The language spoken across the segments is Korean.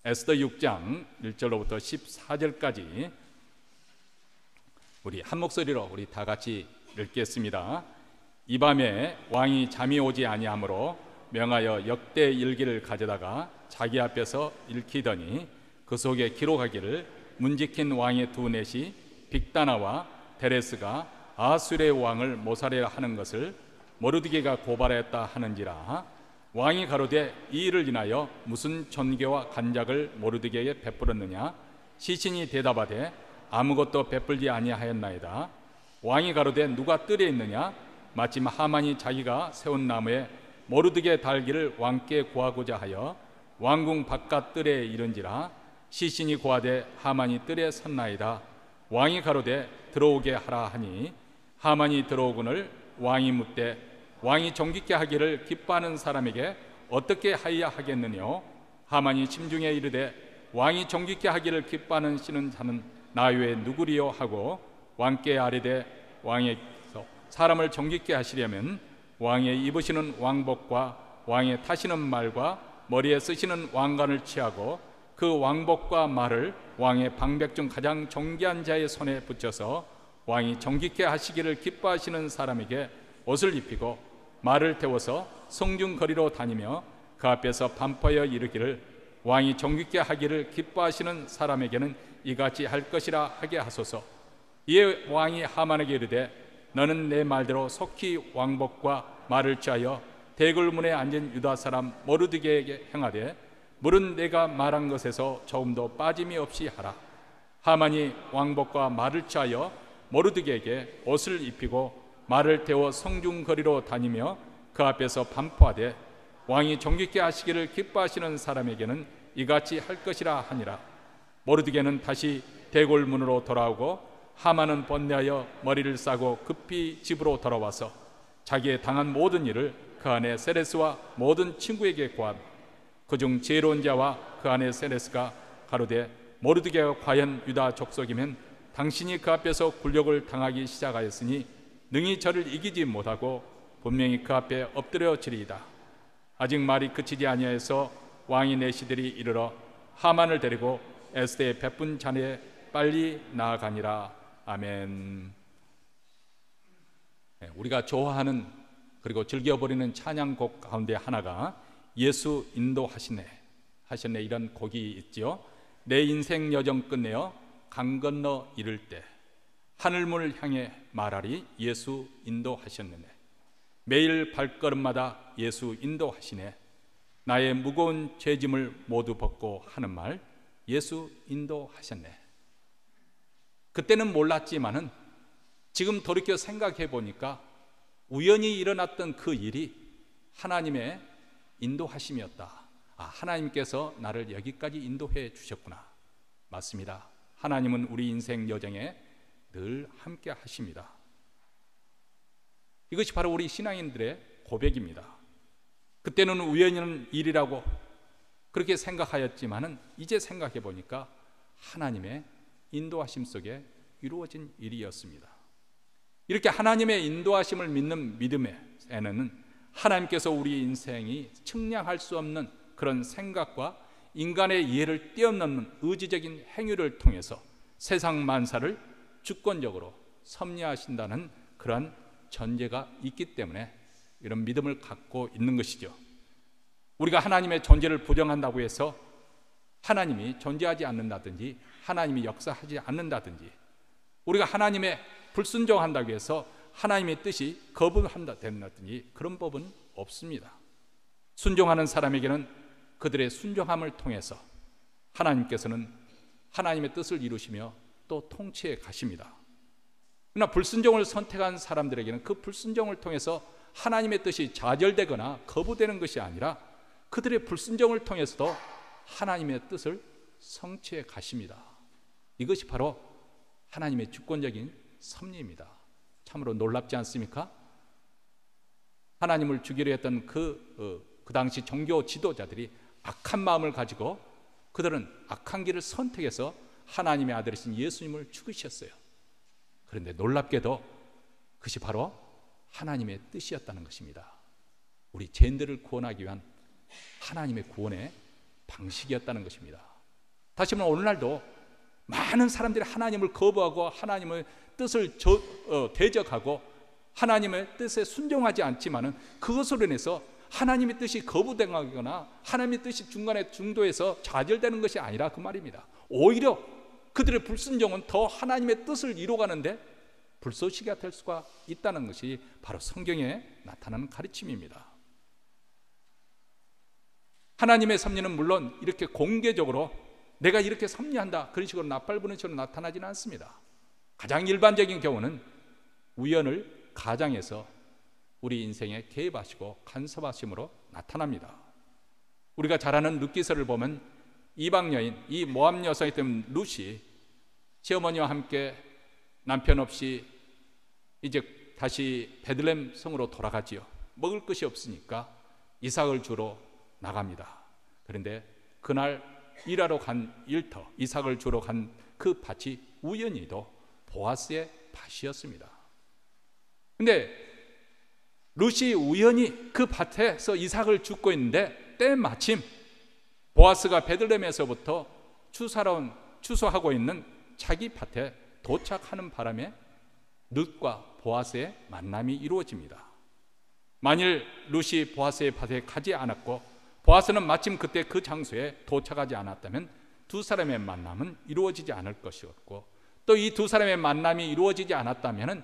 에스더 6장 1절로부터 14절까지 우리 한 목소리로 우리 다 같이 읽겠습니다. 이 밤에 왕이 잠이 오지 아니하므로 명하여 역대 일기를 가져다가 자기 앞에서 읽히더니 그 속에 기록하기를 문지킨 왕의 두 넷이 빅다나와 데레스가 아수르의 왕을 모살하려 하는 것을 모르드게가 고발하였다 하는지라. 왕이 가로되 이 일을 인하여 무슨 전개와 간작을 모르드게에게 베풀었느냐? 시신이 대답하되 아무것도 베풀지 아니하였나이다. 왕이 가로되 누가 뜰에 있느냐? 마침 하만이 자기가 세운 나무에 모르드게 달기를 왕께 구하고자 하여 왕궁 바깥 뜰에 이른지라. 시신이 고하되 하만이 뜰에 섰나이다. 왕이 가로되 들어오게 하라 하니 하만이 들어오거늘 왕이 묻되 왕이 정직케 하기를 기뻐하는 사람에게 어떻게 하여야 하겠느뇨? 하만이 심중에 이르되 왕이 정직케 하기를 기뻐하는 시는 자는 나 외에 누구리요? 하고 왕께 아뢰되 왕에서 사람을 정직케 하시려면 왕의 입으시는 왕복과 왕의 타시는 말과 머리에 쓰시는 왕관을 취하고 그 왕복과 말을 왕의 방백 중 가장 정귀한 자의 손에 붙여서 왕이 정직케 하시기를 기뻐하시는 사람에게 옷을 입히고 말을 태워서 성중거리로 다니며 그 앞에서 반포하여 이르기를 왕이 정직케 하기를 기뻐하시는 사람에게는 이같이 할 것이라 하게 하소서. 이에 왕이 하만에게 이르되 너는 내 말대로 속히 왕복과 말을 취하여 대궐문에 앉은 유다 사람 모르드게에게 행하되 물은 내가 말한 것에서 조금도 빠짐이 없이 하라. 하만이 왕복과 말을 취하여 모르드게에게 옷을 입히고 말을 태워 성중거리로 다니며 그 앞에서 반포하되 왕이 정직케 하시기를 기뻐하시는 사람에게는 이같이 할 것이라 하니라. 모르드게는 다시 대궐문으로 돌아오고 하만은 번뇌하여 머리를 싸고 급히 집으로 돌아와서 자기의 당한 모든 일을 그 아내 세레스와 모든 친구에게 고하며 그중 지혜로운 자와 그 아내 세레스가 가로되 모르드게가 과연 유다 족속이면 당신이 그 앞에서 굴욕을 당하기 시작하였으니 능히 저를 이기지 못하고 분명히 그 앞에 엎드려지리이다. 아직 말이 그치지 아니하여서 왕의 내시들이 이르러 하만을 데리고 에스더의 베푼 자리에 빨리 나아가니라. 아멘. 우리가 좋아하는 그리고 즐겨버리는 찬양곡 가운데 하나가 예수 인도하시네 하셨네 이런 곡이 있죠. 내 인생 여정 끝내어 강 건너 이를 때 하늘문을 향해 말하리 예수 인도하셨네. 매일 발걸음마다 예수 인도하시네. 나의 무거운 죄짐을 모두 벗고 하는 말 예수 인도하셨네. 그때는 몰랐지만은 지금 돌이켜 생각해 보니까 우연히 일어났던 그 일이 하나님의 인도하심이었다. 하나님께서 나를 여기까지 인도해 주셨구나. 맞습니다. 하나님은 우리 인생 여정에 늘 함께 하십니다. 이것이 바로 우리 신앙인들의 고백입니다. 그때는 우연한 일이라고 그렇게 생각하였지만은 이제 생각해 보니까 하나님의 인도하심 속에 이루어진 일이었습니다. 이렇게 하나님의 인도하심을 믿는 믿음에는 하나님께서 우리 인생이 측량할 수 없는 그런 생각과 인간의 이해를 뛰어넘는 의지적인 행위를 통해서 세상 만사를 주권적으로 섭리하신다는 그러한 전제가 있기 때문에 이런 믿음을 갖고 있는 것이죠. 우리가 하나님의 존재를 부정한다고 해서 하나님이 존재하지 않는다든지 하나님이 역사하지 않는다든지 우리가 하나님의 불순종한다고 해서 하나님의 뜻이 거부한다든지 그런 법은 없습니다. 순종하는 사람에게는 그들의 순종함을 통해서 하나님께서는 하나님의 뜻을 이루시며 또 통치해 가십니다. 그러나 불순종을 선택한 사람들에게는 그 불순종을 통해서 하나님의 뜻이 좌절되거나 거부되는 것이 아니라 그들의 불순종을 통해서도 하나님의 뜻을 성취해 가십니다. 이것이 바로 하나님의 주권적인 섭리입니다. 참으로 놀랍지 않습니까? 하나님을 죽이려 했던 그 당시 종교 지도자들이 악한 마음을 가지고 그들은 악한 길을 선택해서 하나님의 아들이신 예수님을 죽이셨어요. 그런데 놀랍게도 그것이 바로 하나님의 뜻이었다는 것입니다. 우리 죄인들을 구원하기 위한 하나님의 구원의 방식이었다는 것입니다. 다시 말하면 오늘날도 많은 사람들이 하나님을 거부하고 하나님의 뜻을 대적하고 하나님의 뜻에 순종하지 않지만은 그것으로 인해서 하나님의 뜻이 거부당하거나 하나님의 뜻이 중간에 중도에서 좌절되는 것이 아니라 그 말입니다. 오히려 그들의 불순종은 더 하나님의 뜻을 이루어가는데 불쏘시개가 될 수가 있다는 것이 바로 성경에 나타나는 가르침입니다. 하나님의 섭리는 물론 이렇게 공개적으로 내가 이렇게 섭리한다 그런 식으로 나팔 부는 식으로 나타나지는 않습니다. 가장 일반적인 경우는 우연을 가장해서 우리 인생에 개입하시고 간섭하심으로 나타납니다. 우리가 잘 아는 룻기서를 보면 이방 여인, 이 모압 여성이었던 룻이 시어머니와 함께 남편 없이 이제 다시 베들레헴 성으로 돌아가지요. 먹을 것이 없으니까 이삭을 주러 나갑니다. 그런데 그날 일하러 간 일터, 이삭을 주러 간 그 밭이 우연히도 보아스의 밭이었습니다. 근데 룻이 우연히 그 밭에서 이삭을 줍고 있는데 때마침 보아스가 베들레헴에서부터 추수하고 있는 자기 밭에 도착하는 바람에 룻과 보아스의 만남이 이루어집니다. 만일 룻이 보아스의 밭에 가지 않았고 보아스는 마침 그때 그 장소에 도착하지 않았다면 두 사람의 만남은 이루어지지 않을 것이었고 또 이 두 사람의 만남이 이루어지지 않았다면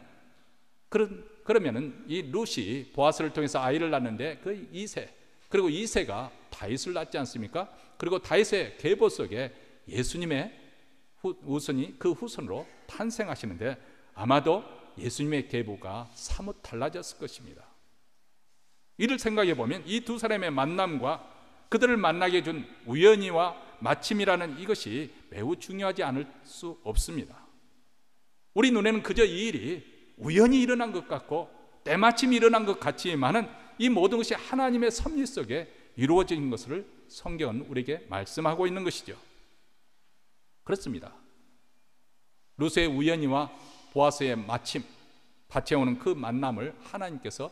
그러면은 이 룻이 보아스를 통해서 아이를 낳는데 그 이세, 그리고 이세가 다윗을 낳지 않습니까? 그리고 다윗의 계보 속에 예수님의 후손이 그 후손으로 탄생하시는데 아마도 예수님의 계보가 사뭇 달라졌을 것입니다. 이를 생각해 보면 이 두 사람의 만남과 그들을 만나게 해준 우연히와 마침이라는 이것이 매우 중요하지 않을 수 없습니다. 우리 눈에는 그저 이 일이 우연히 일어난 것 같고 때마침 일어난 것 같지만은 이 모든 것이 하나님의 섭리 속에 이루어진 것을 성경은 우리에게 말씀하고 있는 것이죠. 그렇습니다. 룻의 우연히와 보아스의 마침, 밭에 오는 그 만남을 하나님께서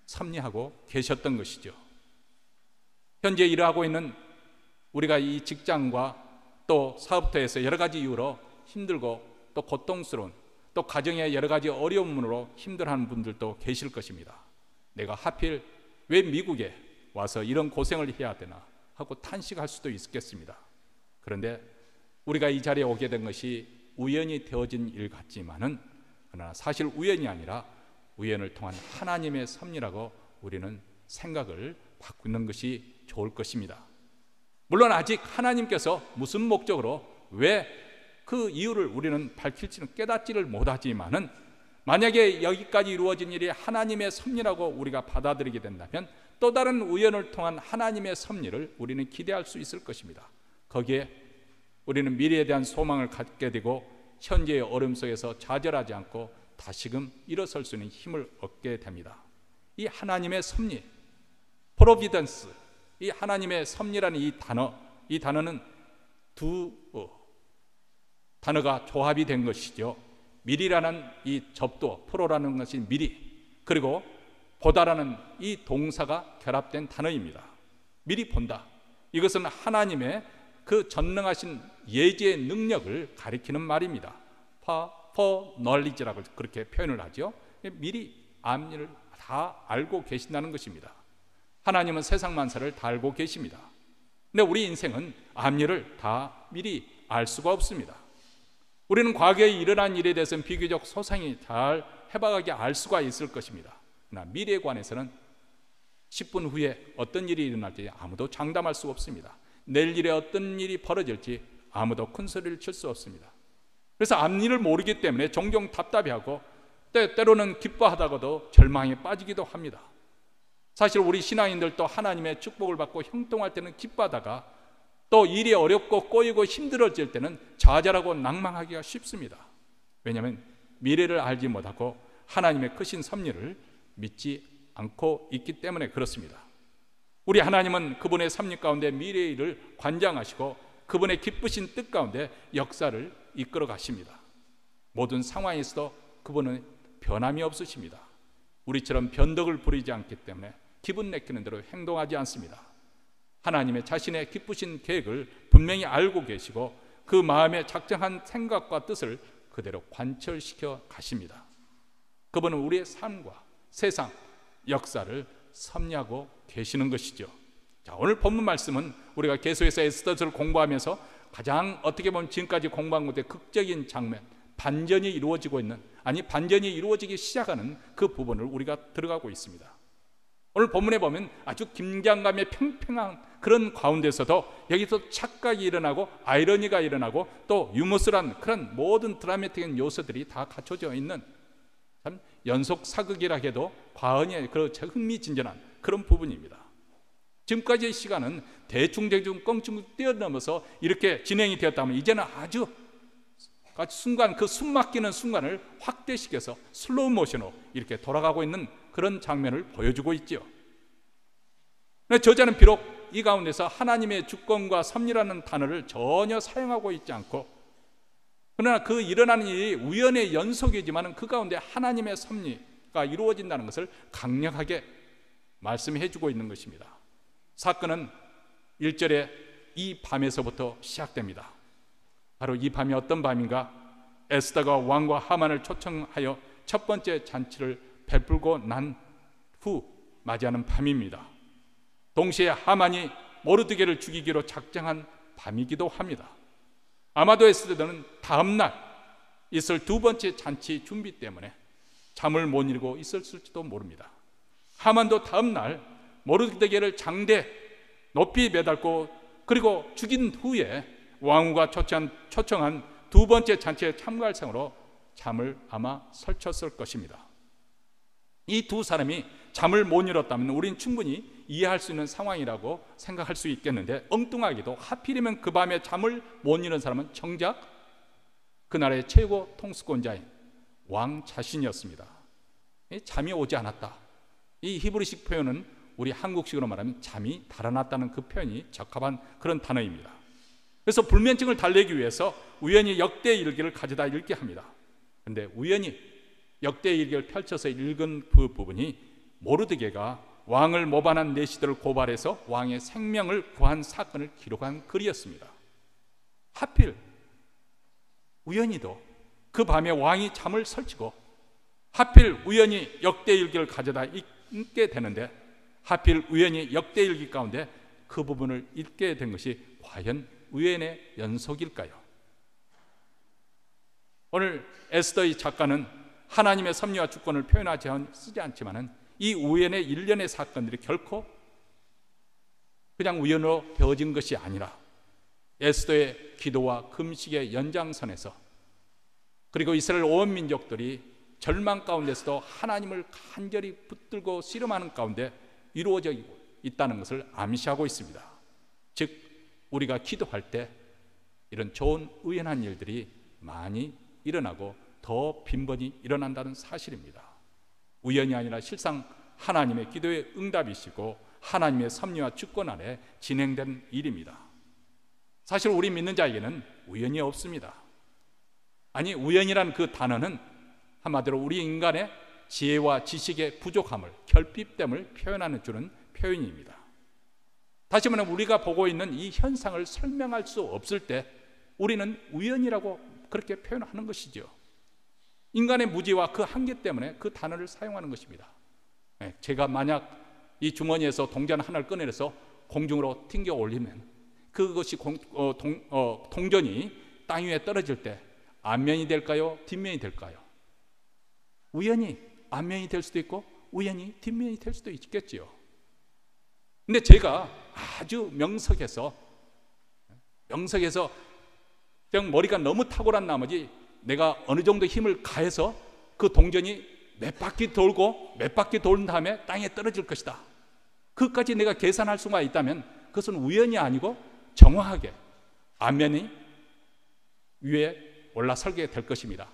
섭리하고 계셨던 것이죠. 현재 일하고 있는 우리가 이 직장과 또 사업터에서 여러 가지 이유로 힘들고 또 고통스러운 또 가정의 여러 가지 어려움으로 힘들어하는 분들도 계실 것입니다. 내가 하필 왜 미국에 와서 이런 고생을 해야 되나 하고 탄식할 수도 있겠습니다. 그런데 우리가 이 자리에 오게 된 것이 우연히 되어진 일 같지만은 그러나 사실 우연이 아니라 우연을 통한 하나님의 섭리라고 우리는 생각을 바꾸는 것이 좋을 것입니다. 물론 아직 하나님께서 무슨 목적으로 왜 그 이유를 우리는 밝힐지는 깨닫지를 못하지만은 만약에 여기까지 이루어진 일이 하나님의 섭리라고 우리가 받아들이게 된다면 또 다른 우연을 통한 하나님의 섭리를 우리는 기대할 수 있을 것입니다. 거기에 우리는 미래에 대한 소망을 갖게 되고 현재의 어려움 속에서 좌절하지 않고 다시금 일어설 수 있는 힘을 얻게 됩니다. 이 하나님의 섭리, 프로비던스, 이 하나님의 섭리라는 이 단어는 두 단어가 조합이 된 것이죠. 미리라는 이 접두, 프로라는 것이 미리, 그리고 보다라는 이 동사가 결합된 단어입니다. 미리 본다. 이것은 하나님의 그 전능하신 예지의 능력을 가리키는 말입니다. foreknowledge라고 그렇게 표현을 하죠. 미리 앞일을 다 알고 계신다는 것입니다. 하나님은 세상 만사를 다 알고 계십니다. 근데 우리 인생은 앞일을 다 미리 알 수가 없습니다. 우리는 과거에 일어난 일에 대해서는 비교적 소상히 잘 해박하게 알 수가 있을 것입니다. 그러나 미래에 관해서는 10분 후에 어떤 일이 일어날지 아무도 장담할 수 없습니다. 내일 일에 어떤 일이 벌어질지 아무도 큰 소리를 칠 수 없습니다. 그래서 앞일을 모르기 때문에 종종 답답해하고 때로는 기뻐하다가도 절망에 빠지기도 합니다. 사실 우리 신앙인들도 하나님의 축복을 받고 형통할 때는 기뻐하다가 또 일이 어렵고 꼬이고 힘들어질 때는 좌절하고 낭망하기가 쉽습니다. 왜냐하면 미래를 알지 못하고 하나님의 크신 섭리를 믿지 않고 있기 때문에 그렇습니다. 우리 하나님은 그분의 섭리 가운데 미래의 일을 관장하시고 그분의 기쁘신 뜻 가운데 역사를 이끌어 가십니다. 모든 상황에서도 그분은 변함이 없으십니다. 우리처럼 변덕을 부리지 않기 때문에 기분 내키는 대로 행동하지 않습니다. 하나님의 자신의 기쁘신 계획을 분명히 알고 계시고 그 마음에 작정한 생각과 뜻을 그대로 관철시켜 가십니다. 그분은 우리의 삶과 세상, 역사를 섭리하고 계시는 것이죠. 자, 오늘 본문 말씀은 우리가 계속해서 에스더서를 공부하면서 가장 어떻게 보면 지금까지 공부한 것의 극적인 장면, 반전이 이루어지고 있는, 아니 반전이 이루어지기 시작하는 그 부분을 우리가 들어가고 있습니다. 오늘 본문에 보면 아주 긴장감의 평평한 그런 가운데서도 여기서 착각이 일어나고 아이러니가 일어나고 또 유머스란 그런 모든 드라마틱한 요소들이 다 갖춰져 있는 참 연속 사극이라 해도 과언이 그런 흥미진진한 그런 부분입니다. 지금까지의 시간은 대충 껑충 뛰어넘어서 이렇게 진행이 되었다면 이제는 아주 순간, 그 숨 막히는 순간을 확대시켜서 슬로우 모션으로 이렇게 돌아가고 있는 그런 장면을 보여주고 있죠. 저자는 비록 이 가운데서 하나님의 주권과 섭리라는 단어를 전혀 사용하고 있지 않고, 그러나 그 일어나는 일이 우연의 연속이지만 그 가운데 하나님의 섭리가 이루어진다는 것을 강력하게 말씀해 주고 있는 것입니다. 사건은 1절에 이 밤에서부터 시작됩니다. 바로 이 밤이 어떤 밤인가? 에스더가 왕과 하만을 초청하여 첫 번째 잔치를 베풀고 난 후 맞이하는 밤입니다. 동시에 하만이 모르드게를 죽이기로 작정한 밤이기도 합니다. 아마도 에스더는 다음 날 있을 두 번째 잔치 준비 때문에 잠을 못 이루고 있었을지도 모릅니다. 하만도 다음 날 모르드게를 장대 높이 매달고 그리고 죽인 후에 왕후가 초청한 두 번째 잔치에 참가할 상으로 잠을 아마 설쳤을 것입니다. 이 두 사람이 잠을 못 이뤘다면 우리는 충분히 이해할 수 있는 상황이라고 생각할 수 있겠는데, 엉뚱하게도 하필이면 그 밤에 잠을 못 이룬 사람은 정작 그 나라의 최고 통수권자인 왕 자신이었습니다. 잠이 오지 않았다. 이 히브리식 표현은 우리 한국식으로 말하면 잠이 달아났다는 그 표현이 적합한 그런 단어입니다. 그래서 불면증을 달래기 위해서 우연히 역대의 일기를 가져다 읽게 합니다. 그런데 우연히 역대의 일기를 펼쳐서 읽은 그 부분이 모르드게가 왕을 모반한 내시들을 고발해서 왕의 생명을 구한 사건을 기록한 글이었습니다. 하필 우연히도 그 밤에 왕이 잠을 설치고 하필 우연히 역대일기를 가져다 읽게 되는데, 하필 우연히 역대일기 가운데 그 부분을 읽게 된 것이 과연 우연의 연속일까요? 오늘 에스더의 작가는 하나님의 섭리와 주권을 쓰지 않지만은 이 우연의 일련의 사건들이 결코 그냥 우연으로 되어진 것이 아니라 에스더의 기도와 금식의 연장선에서, 그리고 이스라엘 온 민족들이 절망 가운데서도 하나님을 간절히 붙들고 씨름하는 가운데 이루어져 있다는 것을 암시하고 있습니다. 즉 우리가 기도할 때 이런 좋은 우연한 일들이 많이 일어나고 더 빈번히 일어난다는 사실입니다. 우연이 아니라 실상 하나님의 기도의 응답이시고 하나님의 섭리와 주권 아래 진행된 일입니다. 사실 우리 믿는 자에게는 우연이 없습니다. 아니, 우연이란 그 단어는 한마디로 우리 인간의 지혜와 지식의 부족함을, 결핍됨을 표현하는 주는 표현입니다. 다시 말하면 우리가 보고 있는 이 현상을 설명할 수 없을 때 우리는 우연이라고 그렇게 표현하는 것이죠. 인간의 무지와 그 한계 때문에 그 단어를 사용하는 것입니다. 제가 만약 이 주머니에서 동전 하나를 꺼내서 공중으로 튕겨 올리면 그것이 동전이 땅 위에 떨어질 때 앞면이 될까요? 뒷면이 될까요? 우연히 앞면이 될 수도 있고 우연히 뒷면이 될 수도 있겠지요. 근데 제가 아주 명석해서 그냥 머리가 너무 탁월한 나머지 내가 어느 정도 힘을 가해서 그 동전이 몇 바퀴 돌고 몇 바퀴 돌은 다음에 땅에 떨어질 것이다, 그것까지 내가 계산할 수가 있다면 그것은 우연이 아니고 정확하게 앞면이 위에 올라서게 될 것입니다.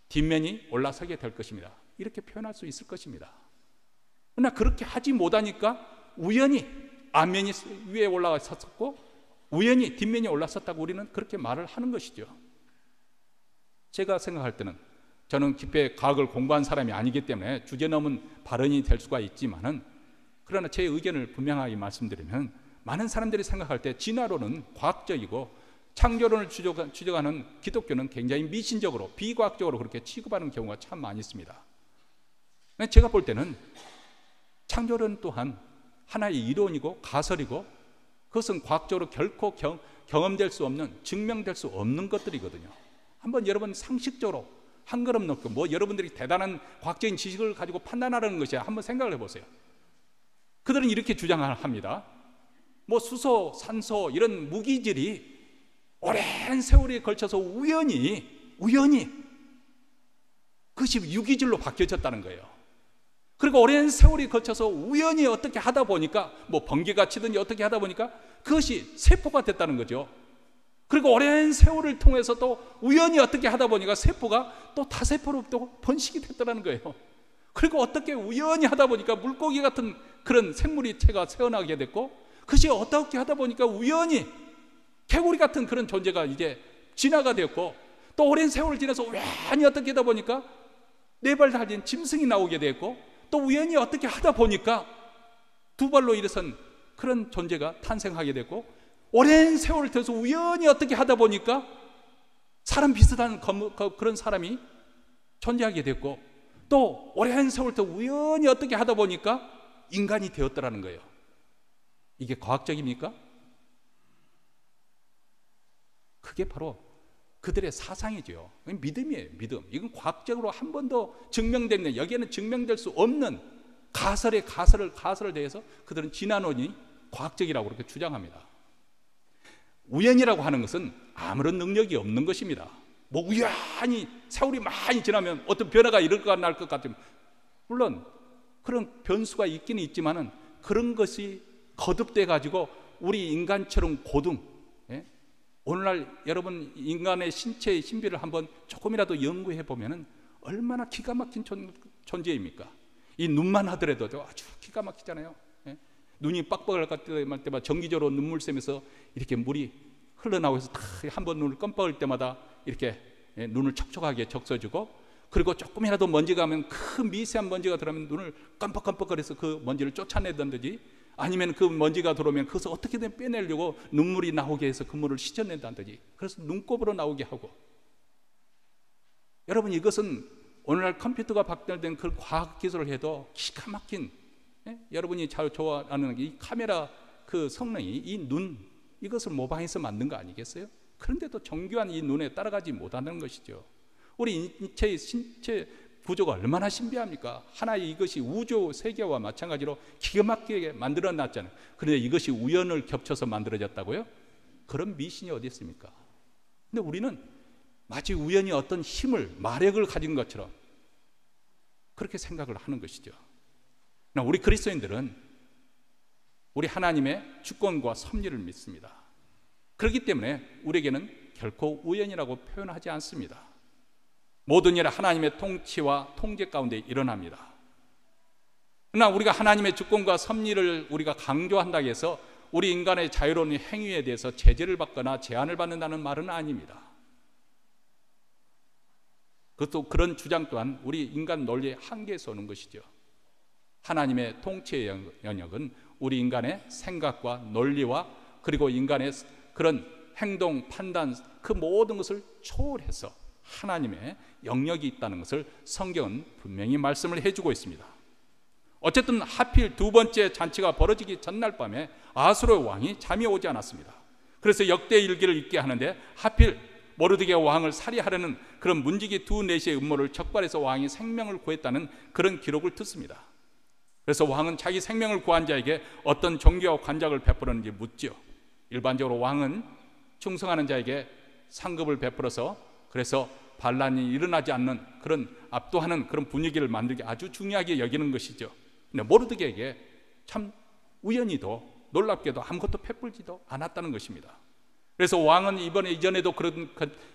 뒷면이 올라서게 될 것입니다. 이렇게 표현할 수 있을 것입니다. 그러나 그렇게 하지 못하니까 우연히 앞면이 위에 올라섰고 우연히 뒷면이 올라섰다고 우리는 그렇게 말을 하는 것이죠. 제가 생각할 때는, 저는 깊이 과학을 공부한 사람이 아니기 때문에 주제넘은 발언이 될 수가 있지만은, 그러나 제 의견을 분명하게 말씀드리면 많은 사람들이 생각할 때 진화론은 과학적이고 창조론을 추적하는 기독교는 굉장히 미신적으로 비과학적으로 그렇게 취급하는 경우가 참 많이 있습니다. 제가 볼 때는 창조론 또한 하나의 이론이고 가설이고 그것은 과학적으로 결코 경험될 수 없는, 증명될 수 없는 것들이거든요. 한번 여러분 상식적으로 한 걸음 넣고 뭐 여러분들이 대단한 과학적인 지식을 가지고 판단하라는 것이야. 한번 생각을 해보세요. 그들은 이렇게 주장합니다. 뭐 수소, 산소 이런 무기질이 오랜 세월에 걸쳐서 우연히 그것이 유기질로 바뀌어졌다는 거예요. 그리고 오랜 세월이 거쳐서 우연히 어떻게 하다 보니까 뭐 번개가 치든지 어떻게 하다 보니까 그것이 세포가 됐다는 거죠. 그리고 오랜 세월을 통해서 또 우연히 어떻게 하다 보니까 세포가 또 다세포로 또 번식이 됐다는 거예요. 그리고 어떻게 우연히 하다 보니까 물고기 같은 그런 생물체가 태어나게 됐고, 그것이 어떻게 하다 보니까 우연히 개구리 같은 그런 존재가 이제 진화가 되었고, 또 오랜 세월을 지나서 우연히 어떻게 하다 보니까 네 발 달린 짐승이 나오게 됐고, 또 우연히 어떻게 하다 보니까 두 발로 일어선 그런 존재가 탄생하게 됐고, 오랜 세월을 통해서 우연히 어떻게 하다 보니까 사람 비슷한 그런 사람이 존재하게 됐고, 또 오랜 세월을 통해서 우연히 어떻게 하다 보니까 인간이 되었더라는 거예요. 이게 과학적입니까? 그게 바로 그들의 사상이죠. 믿음이에요, 믿음. 이건 과학적으로 한 번도 증명된, 여기에는 증명될 수 없는 가설에 가설을 대해서 그들은 진화론이 과학적이라고 그렇게 주장합니다. 우연이라고 하는 것은 아무런 능력이 없는 것입니다. 뭐 우연히 세월이 많이 지나면 어떤 변화가 일어날 것 같으면, 물론 그런 변수가 있기는 있지만은 그런 것이 거듭돼 가지고 우리 인간처럼 오늘날 여러분 인간의 신체의 신비를 한번 조금이라도 연구해 보면은 얼마나 기가 막힌 존재입니까? 이 눈만 하더라도 아주 기가 막히잖아요. 눈이 빡빡할 때마다 정기적으로 눈물 샘에서 이렇게 물이 흘러나오면서 한번 눈을 깜빡할 때마다 이렇게 눈을 촉촉하게 적셔주고, 그리고 조금이라도 먼지가 가면 큰 미세한 먼지가 들어오면 눈을 깜빡깜빡거려서 그 먼지를 쫓아내던지, 아니면 그 먼지가 들어오면 그것을 어떻게든 빼내려고 눈물이 나오게 해서 그 물을 씻어낸다든지, 그래서 눈곱으로 나오게 하고. 여러분, 이것은 오늘날 컴퓨터가 발달된 그 과학 기술을 해도 기가 막힌, 여러분이 잘 좋아하는 이 카메라 그 성능이 이 눈, 이것을 모방해서 만든 거 아니겠어요? 그런데도 정교한 이 눈에 따라가지 못하는 것이죠. 우리 인체의 신체 구조가 얼마나 신비합니까? 하나의 이것이 우주 세계와 마찬가지로 기가 막히게 만들어 놨잖아요. 그런데 이것이 우연을 겹쳐서 만들어졌다고요? 그런 미신이 어디 있습니까? 근데 우리는 마치 우연히 어떤 힘을, 마력을 가진 것처럼 그렇게 생각을 하는 것이죠. 우리 그리스도인들은 우리 하나님의 주권과 섭리를 믿습니다. 그렇기 때문에 우리에게는 결코 우연이라고 표현하지 않습니다. 모든 일은 하나님의 통치와 통제 가운데 일어납니다. 그러나 우리가 하나님의 주권과 섭리를 우리가 강조한다고 해서 우리 인간의 자유로운 행위에 대해서 제재를 받거나 제한을 받는다는 말은 아닙니다. 그것도 그런 주장 또한 우리 인간 논리의 한계에서 오는 것이죠. 하나님의 통치의 영역은 우리 인간의 생각과 논리와 그리고 인간의 그런 행동, 판단, 그 모든 것을 초월해서 하나님의 영역이 있다는 것을 성경은 분명히 말씀을 해주고 있습니다. 어쨌든 하필 두 번째 잔치가 벌어지기 전날 밤에 아수르 왕이 잠이 오지 않았습니다. 그래서 역대 일기를 읽게 하는데 하필 모르드게 왕을 살해하려는 그런 문지기 두 내시의 음모를 적발해서 왕이 생명을 구했다는 그런 기록을 듣습니다. 그래서 왕은 자기 생명을 구한 자에게 어떤 종교와 관작을 베풀었는지 묻죠. 일반적으로 왕은 충성하는 자에게 상급을 베풀어서 그래서 반란이 일어나지 않는 그런 압도하는 그런 분위기를 만들기 아주 중요하게 여기는 것이죠. 근데 모르드게에게 참 우연히도 놀랍게도 아무것도 베풀지도 않았다는 것입니다. 그래서 왕은 이전에도 그런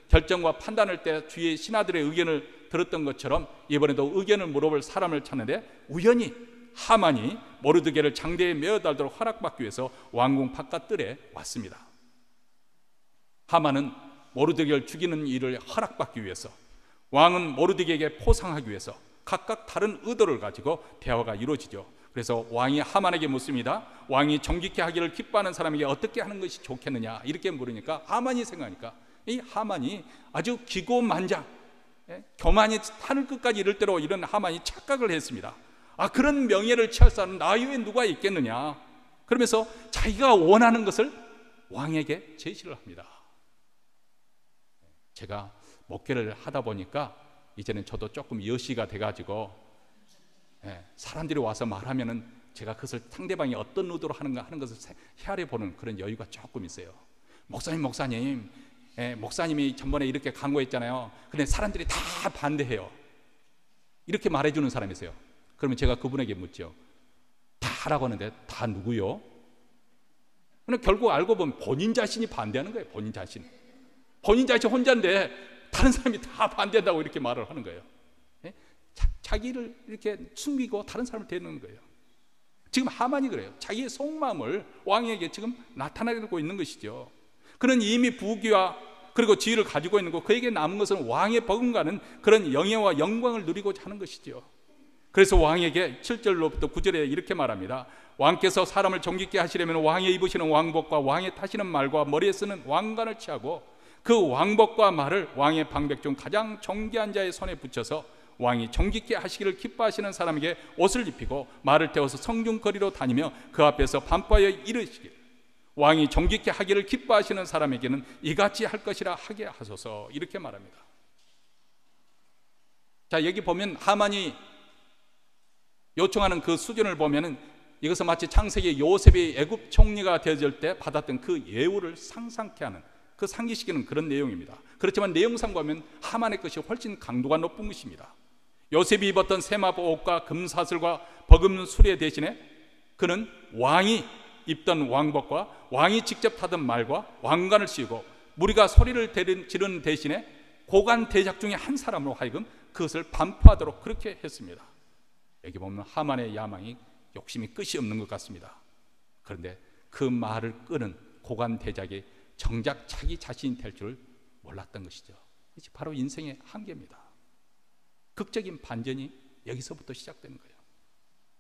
결정과 판단할 때 주위의 신하들의 의견을 들었던 것처럼 이번에도 의견을 물어볼 사람을 찾는데 우연히 하만이 모르드게를 장대에 메어달도록 허락받기 위해서 왕궁 바깥들에 왔습니다. 하만은 모르드게를 죽이는 일을 허락받기 위해서, 왕은 모르드게에게 포상하기 위해서 각각 다른 의도를 가지고 대화가 이루어지죠. 그래서 왕이 하만에게 묻습니다. 왕이 정직케 하기를 기뻐하는 사람에게 어떻게 하는 것이 좋겠느냐 이렇게 물으니까 하만이 생각하니까 이 하만이 아주 기고만장, 교만이 하늘 끝까지 이를 대로 이런 하만이 착각을 했습니다. 아, 그런 명예를 취할 사람은 나 이외에 누가 있겠느냐, 그러면서 자기가 원하는 것을 왕에게 제시를 합니다. 제가 목회를 하다 보니까 이제는 저도 조금 여시가 돼가지고 사람들이 와서 말하면은 제가 그것을 상대방이 어떤 의도로 하는가 하는 것을 헤아려 보는 그런 여유가 조금 있어요. 목사님, 목사님이 전번에 이렇게 강구했잖아요. 근데 사람들이 다 반대해요. 이렇게 말해주는 사람이 있어요. 그러면 제가 그분에게 묻죠. 다 하라고 하는데 다 누구요? 근데 결국 알고 보면 본인 자신이 반대하는 거예요. 본인 자신 혼자인데 다른 사람이 다 반대한다고 이렇게 말을 하는 거예요. 자기를 이렇게 숨기고 다른 사람을 대는 거예요. 지금 하만이 그래요. 자기의 속마음을 왕에게 지금 나타내고 있는 것이죠. 그는 이미 부귀와 그리고 지위를 가지고 있는 거, 그에게 남은 것은 왕의 버금가는 그런 영예와 영광을 누리고자 하는 것이죠. 그래서 왕에게 7절로부터 9절에 이렇게 말합니다. 왕께서 사람을 정직케 하시려면 왕이 입으시는 왕복과 왕이 타시는 말과 머리에 쓰는 왕관을 취하고 그 왕복과 말을 왕의 방백 중 가장 정귀한 자의 손에 붙여서 왕이 정직케 하시기를 기뻐하시는 사람에게 옷을 입히고 말을 태워서 성중거리로 다니며 그 앞에서 반포하여 이르시길, 왕이 정직케 하기를 기뻐하시는 사람에게는 이같이 할 것이라 하게 하소서, 이렇게 말합니다. 자, 여기 보면 하만이 요청하는 그 수준을 보면은 이것은 마치 창세기 요셉이 애굽 총리가 되어질 때 받았던 그 예우를 상상케 하는, 그 상기시키는 그런 내용입니다. 그렇지만 내용상 보면 하만의 것이 훨씬 강도가 높은 것입니다. 요셉이 입었던 세마포 옷과 금사슬과 버금 수레 대신에 그는 왕이 입던 왕복과 왕이 직접 타던 말과 왕관을 씌우고 무리가 소리를 지르는 대신에 고관 대작 중에 한 사람으로 하여금 그것을 반포하도록 그렇게 했습니다. 여기 보면 하만의 야망이, 욕심이 끝이 없는 것 같습니다. 그런데 그 말을 끄는 고관 대작이 정작 자기 자신이 될 줄 몰랐던 것이죠. 이것이 바로 인생의 한계입니다. 극적인 반전이 여기서부터 시작되는 거예요.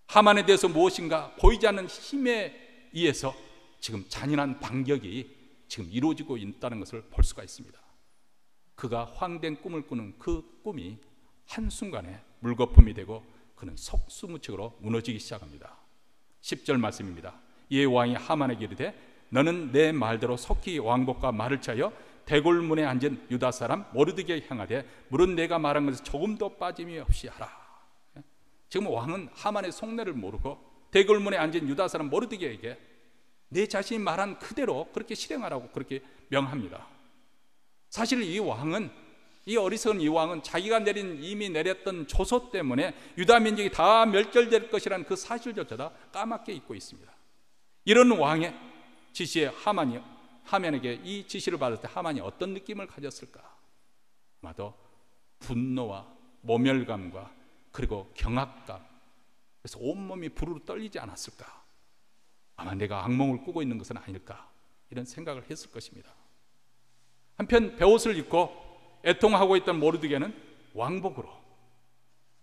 하만에 대해서 무엇인가 보이지 않는 힘에 의해서 지금 잔인한 반격이 지금 이루어지고 있다는 것을 볼 수가 있습니다. 그가 황된 꿈을 꾸는 그 꿈이 한순간에 물거품이 되고 그는 속수무책으로 무너지기 시작합니다. 10절 말씀입니다. 이에 왕이 하만에게 이르되 너는 내 말대로 속히 왕복과 말을 차여 대궐문에 앉은 유다 사람 모르드게에 향하되 물은 내가 말한 것을 조금도 빠짐이 없이 하라. 지금 왕은 하만의 속내를 모르고 대궐문에 앉은 유다 사람 모르드게에게 내 자신이 말한 그대로 그렇게 실행하라고 그렇게 명합니다. 사실 이 왕은, 이 어리석은 이 왕은 자기가 이미 내렸던 조소 때문에 유다 민족이 다 멸절될 것이라는 그 사실조차도 까맣게 잊고 있습니다. 이런 왕의 지시에 하만에게 이 지시를 받을 때 하만이 어떤 느낌을 가졌을까? 아마도 분노와 모멸감과 그리고 경악감, 그래서 온몸이 부르르 떨리지 않았을까? 아마 내가 악몽을 꾸고 있는 것은 아닐까? 이런 생각을 했을 것입니다. 한편 베옷을 입고 애통하고 있던 모르드게는 왕복으로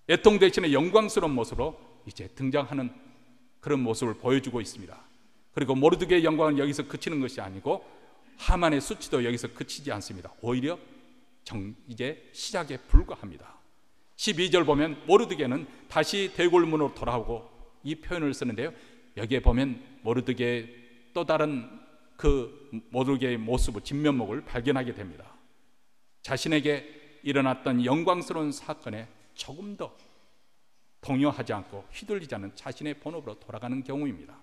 애통 대신에 영광스러운 모습으로 이제 등장하는 그런 모습을 보여주고 있습니다. 그리고 모르드게의 영광은 여기서 그치는 것이 아니고 하만의 수치도 여기서 그치지 않습니다. 오히려 이제 시작에 불과합니다. 12절 보면 모르드게는 다시 대궐문으로 돌아오고 이 표현을 쓰는데요, 여기에 보면 모르드게의 또 다른 그 모르드게의 모습을, 진면목을 발견하게 됩니다. 자신에게 일어났던 영광스러운 사건에 조금 더 동요하지 않고 휘둘리지 않는 자신의 본업으로 돌아가는 경우입니다.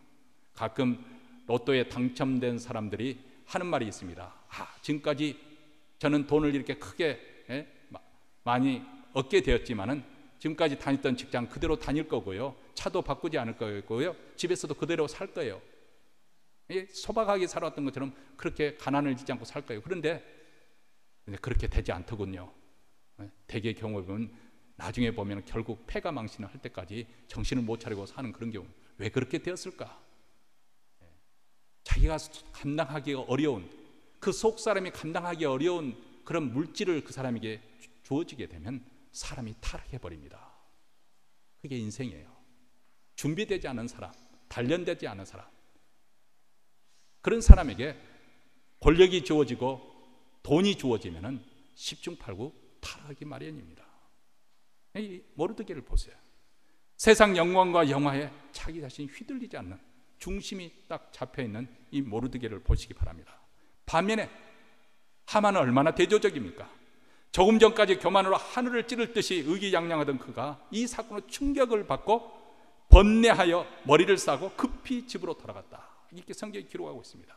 가끔 로또에 당첨된 사람들이 하는 말이 있습니다. 지금까지 저는 돈을 이렇게 크게 많이 얻게 되었지만은 지금까지 다녔던 직장 그대로 다닐 거고요, 차도 바꾸지 않을 거고요, 집에서도 그대로 살 거예요. 소박하게 살았던 것처럼 그렇게 가난을 짓지 않고 살 거예요. 그런데 그렇게 되지 않더군요. 대개의 경우에 보면 나중에 보면 결국 패가 망신을 할 때까지 정신을 못 차리고 사는 그런 경우. 왜 그렇게 되었을까? 자기가 감당하기 어려운, 그 속 사람이 감당하기 어려운 그런 물질을 그 사람에게 주어지게 되면 사람이 타락해 버립니다. 그게 인생이에요. 준비되지 않은 사람, 단련되지 않은 사람, 그런 사람에게 권력이 주어지고 돈이 주어지면 10중 8구 타락하기 마련입니다. 이 모르드게를 보세요. 세상 영광과 영화에 자기 자신이 휘둘리지 않는, 중심이 딱 잡혀있는 이 모르드게를 보시기 바랍니다. 반면에 하만은 얼마나 대조적입니까? 조금 전까지 교만으로 하늘을 찌를 듯이 의기양양하던 그가 이 사건으로 충격을 받고 번뇌하여 머리를 싸고 급히 집으로 돌아갔다, 이렇게 성경이 기록하고 있습니다.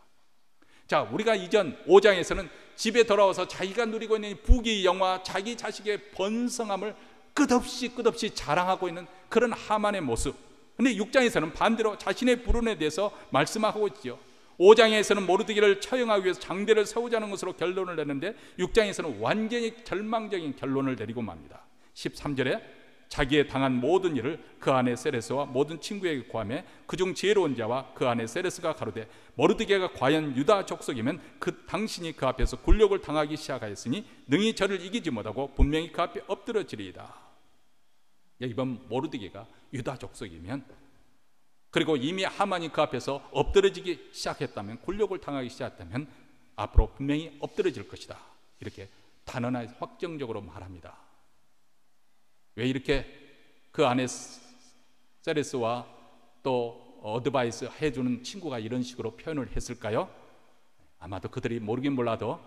자, 우리가 이전 5장에서는 집에 돌아와서 자기가 누리고 있는 부귀 영화, 자기 자식의 번성함을 끝없이 자랑하고 있는 그런 하만의 모습. 근데 6장에서는 반대로 자신의 불운에 대해서 말씀하고 있죠. 5장에서는 모르드게를 처형하기 위해서 장대를 세우자는 것으로 결론을 내는데 6장에서는 완전히 절망적인 결론을 내리고 맙니다. 13절에 자기의 당한 모든 일을 그 아내 세레스와 모든 친구에게 고하며 그중 지혜로운 자와 그 아내 세레스가 가로되 모르드게가 과연 유다 족속이면 당신이 그 앞에서 굴욕을 당하기 시작하였으니 능히 저를 이기지 못하고 분명히 그 앞에 엎드러지리이다. 이번 모르드게가 유다 족속이면, 그리고 이미 하만이 그 앞에서 엎드러지기 시작했다면, 굴욕을 당하기 시작했다면 앞으로 분명히 엎드러질 것이다, 이렇게 단언하여 확정적으로 말합니다. 왜 이렇게 그 안에 세레스와 또 어드바이스 해주는 친구가 이런 식으로 표현을 했을까요? 아마도 그들이 모르긴 몰라도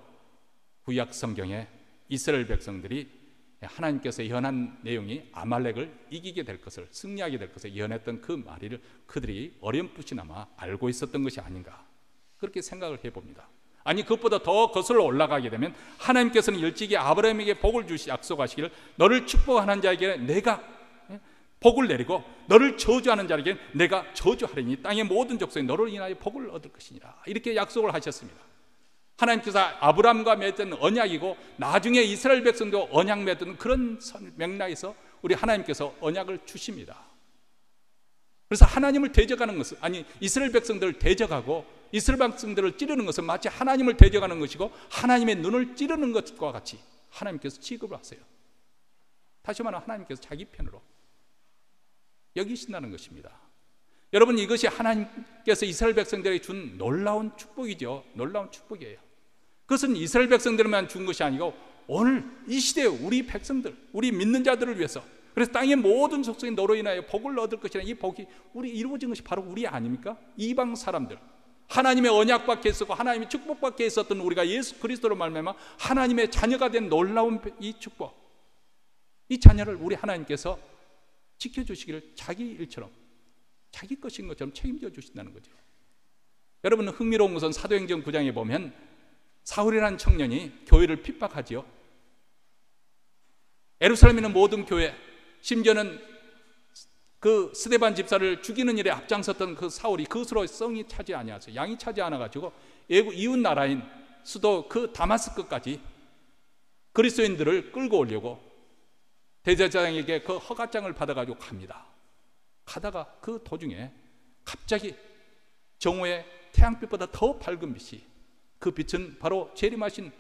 구약 성경에 이스라엘 백성들이 하나님께서 예언한 내용이 아말렉을 이기게 될 것을, 승리하게 될 것을 예언했던 그 말을 그들이 어렴풋이나마 알고 있었던 것이 아닌가, 그렇게 생각을 해봅니다. 아니, 그것보다 더 거슬러 올라가게 되면 하나님께서는 일찍이 아브라함에게 복을 주시 약속하시기를 너를 축복하는 자에게 내가 복을 내리고 너를 저주하는 자에게 내가 저주하리니 땅의 모든 족속이 너를 인하여 복을 얻을 것이니라, 이렇게 약속을 하셨습니다. 하나님께서 아브라함과 맺은 언약이고 나중에 이스라엘 백성도 언약 맺은 그런 맥락에서 우리 하나님께서 언약을 주십니다. 그래서 하나님을 대적하는 것은, 아니 이스라엘 백성들을 대적하고 이스라엘 백성들을 찌르는 것은 마치 하나님을 대적하는 것이고 하나님의 눈을 찌르는 것과 같이 하나님께서 취급을 하세요. 다시 말하면 하나님께서 자기 편으로 여기신다는 것입니다. 여러분, 이것이 하나님께서 이스라엘 백성들에게 준 놀라운 축복이죠. 놀라운 축복이에요. 그것은 이스라엘 백성들만 준 것이 아니고 오늘 이 시대에 우리 백성들, 우리 믿는 자들을 위해서, 그래서 땅의 모든 족속이 너로 인하여 복을 얻을 것이라는 이 복이 우리 이루어진 것이 바로 우리 아닙니까? 이방 사람들, 하나님의 언약 밖에 있었고 하나님의 축복 밖에 있었던 우리가 예수 그리스도로 말미암아 하나님의 자녀가 된 놀라운 이 축복, 이 자녀를 우리 하나님께서 지켜주시기를 자기 일처럼, 자기 것인 것처럼 책임져 주신다는 거죠. 여러분, 흥미로운 것은 사도행전 9장에 보면 사울이라는 청년이 교회를 핍박하지요. 예루살렘에 있는 모든 교회, 심지어는 그 스데반 집사를 죽이는 일에 앞장섰던 그 사울이 그것으로 성이 차지 아니하서, 양이 차지 않아가지고 이웃 나라인 수도 그 다마스크까지 그리스도인들을 끌고 오려고 대제사장에게 그 허가장을 받아가지고 갑니다. 가다가 그 도중에 갑자기 정오에 태양빛보다 더 밝은 빛이, 그 빛은 바로 재림하신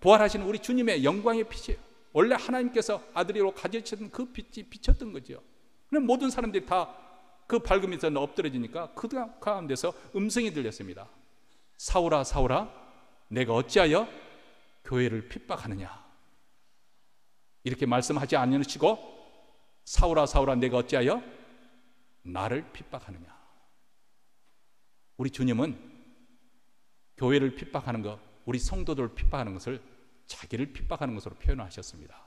부활하신 우리 주님의 영광의 빛이에요. 원래 하나님께서 아들이로 가지셨던 그 빛이 비쳤던 거죠. 그럼 모든 사람들이 다 그 밝은 빛에 엎드려지니까 그 가운데서 음성이 들렸습니다. 사울아 사울아, 내가 어찌하여 교회를 핍박하느냐, 이렇게 말씀하지 않으시고 사울아 사울아, 내가 어찌하여 나를 핍박하느냐. 우리 주님은 교회를 핍박하는 것, 우리 성도들을 핍박하는 것을 자기를 핍박하는 것으로 표현하셨습니다.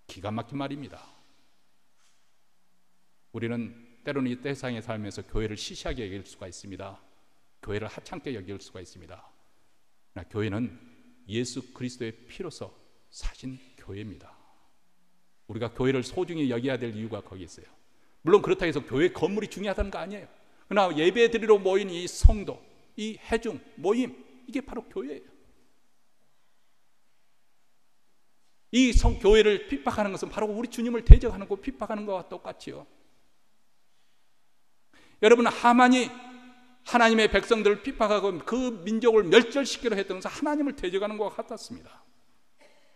기가 막힌 말입니다. 우리는 때로는 이 세상에 살면서 교회를 시시하게 여길 수가 있습니다. 교회를 하찮게 여길 수가 있습니다. 그러나 교회는 예수 그리스도의 피로서 사신 교회입니다. 우리가 교회를 소중히 여겨야 될 이유가 거기 있어요. 물론 그렇다 해서 교회 건물이 중요하다는 거 아니에요. 그러나 예배 드리러 모인 이 성도, 이 회중 모임, 이게 바로 교회예요. 이 교회를 핍박하는 것은 바로 우리 주님을 대적하는 것, 핍박하는 것과 똑같지요. 여러분, 하만이 하나님의 백성들을 핍박하고 그 민족을 멸절시키려 했던 것은 하나님을 대적하는 것과 같았습니다.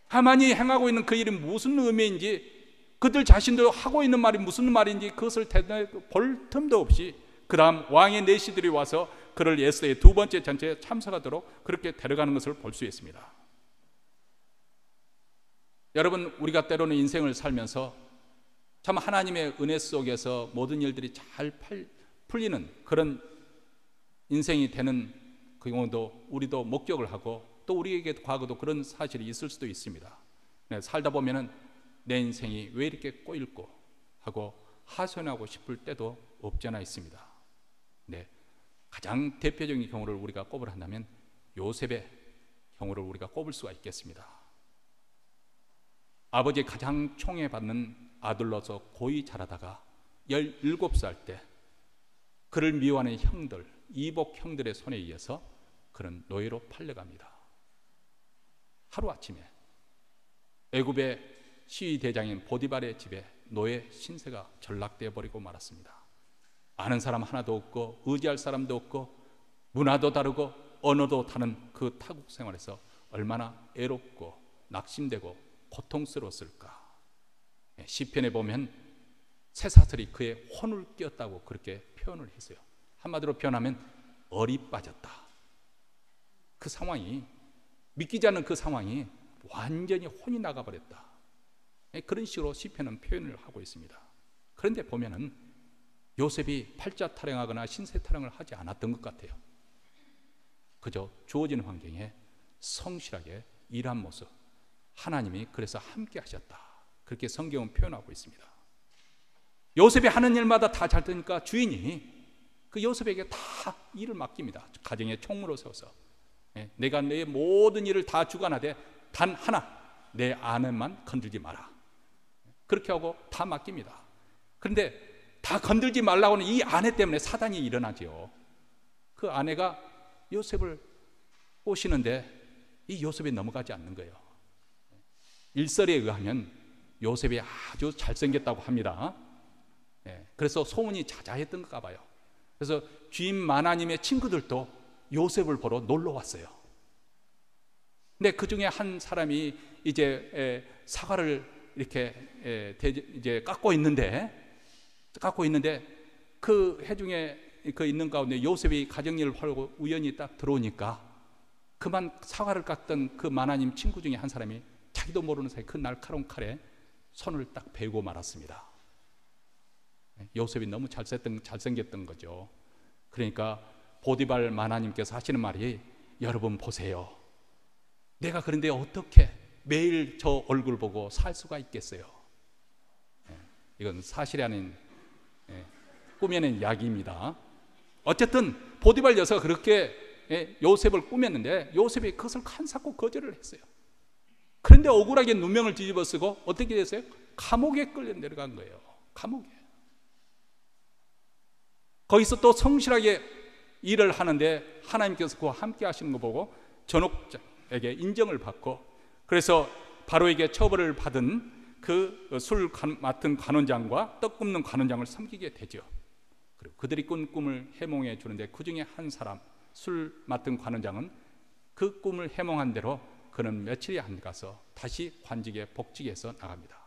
하만이 행하고 있는 그 일이 무슨 의미인지 그들 자신도 하고 있는 말이 무슨 말인지 그것을 볼 틈도 없이 그 다음 왕의 내시들이 와서 그를 예수의 두 번째 잔치에 참석하도록 그렇게 데려가는 것을 볼 수 있습니다. 여러분, 우리가 때로는 인생을 살면서 참 하나님의 은혜 속에서 모든 일들이 잘 풀리는 그런 인생이 되는 그 경우도 우리도 목격을 하고 또 우리에게 과거도 그런 사실이 있을 수도 있습니다. 살다 보면은 내 인생이 왜 이렇게 꼬일고 하고 하소연하고 싶을 때도 없지 않아 있습니다. 네, 가장 대표적인 경우를 우리가 꼽으려 한다면 요셉의 경우를 우리가 꼽을 수가 있겠습니다. 아버지의 가장 총애받는 아들로서 고이 자라다가 17살 때 그를 미워하는 형들, 이복 형들의 손에 의해서 그는 노예로 팔려갑니다. 하루아침에 애굽의 시위대장인 보디발의 집에 노예 신세가 전락되어 버리고 말았습니다. 아는 사람 하나도 없고 의지할 사람도 없고 문화도 다르고 언어도 다른 그 타국 생활에서 얼마나 애롭고 낙심되고 고통스러웠을까. 시편에 보면 쇠사슬이 그의 혼을 꿰었다고 그렇게 표현을 했어요. 한마디로 표현하면 얼이 빠졌다. 그 상황이, 믿기지 않는 그 상황이 완전히 혼이 나가버렸다. 그런 식으로 시편은 표현을 하고 있습니다. 그런데 보면은 요셉이 팔자 타령하거나 신세 타령을 하지 않았던 것 같아요. 그저 주어진 환경에 성실하게 일한 모습, 하나님이 그래서 함께 하셨다. 그렇게 성경은 표현하고 있습니다. 요셉이 하는 일마다 다 잘 되니까 주인이 그 요셉에게 다 일을 맡깁니다. 가정의 총무로 세워서 내가 내 모든 일을 다 주관하되 단 하나, 내 아내만 건들지 마라. 그렇게 하고 다 맡깁니다. 그런데 다 건들지 말라고는 이 아내 때문에 사단이 일어나죠. 그 아내가 요셉을 꼬시는데 이 요셉이 넘어가지 않는 거예요. 일설에 의하면 요셉이 아주 잘생겼다고 합니다. 그래서 소문이 자자했던가 봐요. 그래서 주인 마나님의 친구들도 요셉을 보러 놀러 왔어요. 근데 그 중에 한 사람이 이제 사과를 이렇게 이제 깎고 있는데 그 해중에 그 있는 가운데 요셉이 가정일을 하려고 우연히 딱 들어오니까 그만 사과를 깎던 그 마나님 친구 중에 한 사람이 자기도 모르는 사이 그 날카로운 칼에 손을 딱 베고 말았습니다. 요셉이 너무 잘생겼던 거죠. 그러니까 보디발 마나님께서 하시는 말이, 여러분 보세요. 내가 그런데 어떻게 매일 저 얼굴 보고 살 수가 있겠어요? 이건 사실이 아닌 꾸며낸 이야기입니다. 어쨌든 보디발 여사가 그렇게 요셉을 꾸몄는데 요셉이 그것을 간사코 거절을 했어요. 그런데 억울하게 누명을 뒤집어 쓰고 어떻게 됐어요? 감옥에 끌려 내려간 거예요. 감옥에. 거기서 또 성실하게 일을 하는데 하나님께서 그와 함께 하시는 거 보고 전옥장에게 인정을 받고, 그래서 바로에게 처벌을 받은 그 술 맡은 관원장과 떡 굽는 관원장을 섬기게 되죠. 그리고 그들이 꾼 꿈을 해몽해 주는데 그 중에 한 사람, 술 맡은 관원장은 그 꿈을 해몽한 대로 그는 며칠이 안 가서 다시 관직에 복직해서 나갑니다.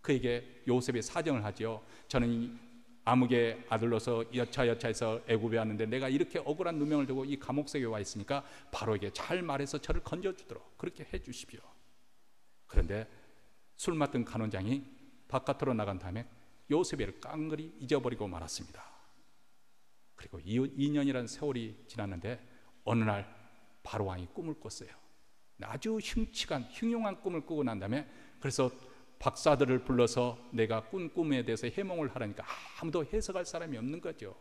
그에게 요셉이 사정을 하죠. 저는 아무개 아들로서 여차여차해서 애굽에 왔는데 내가 이렇게 억울한 누명을 두고 이 감옥 속에 와 있으니까 바로에게 잘 말해서 저를 건져주도록 그렇게 해 주십시오. 그런데 술 맡은 간원장이 바깥으로 나간 다음에 요셉을 깡그리 잊어버리고 말았습니다. 그리고 2년이라는 세월이 지났는데 어느 날 바로 왕이 꿈을 꿨어요. 아주 흉흉한 꿈을 꾸고 난 다음에 그래서 박사들을 불러서 내가 꾼 꿈에 대해서 해몽을 하라니까 아무도 해석할 사람이 없는 거죠.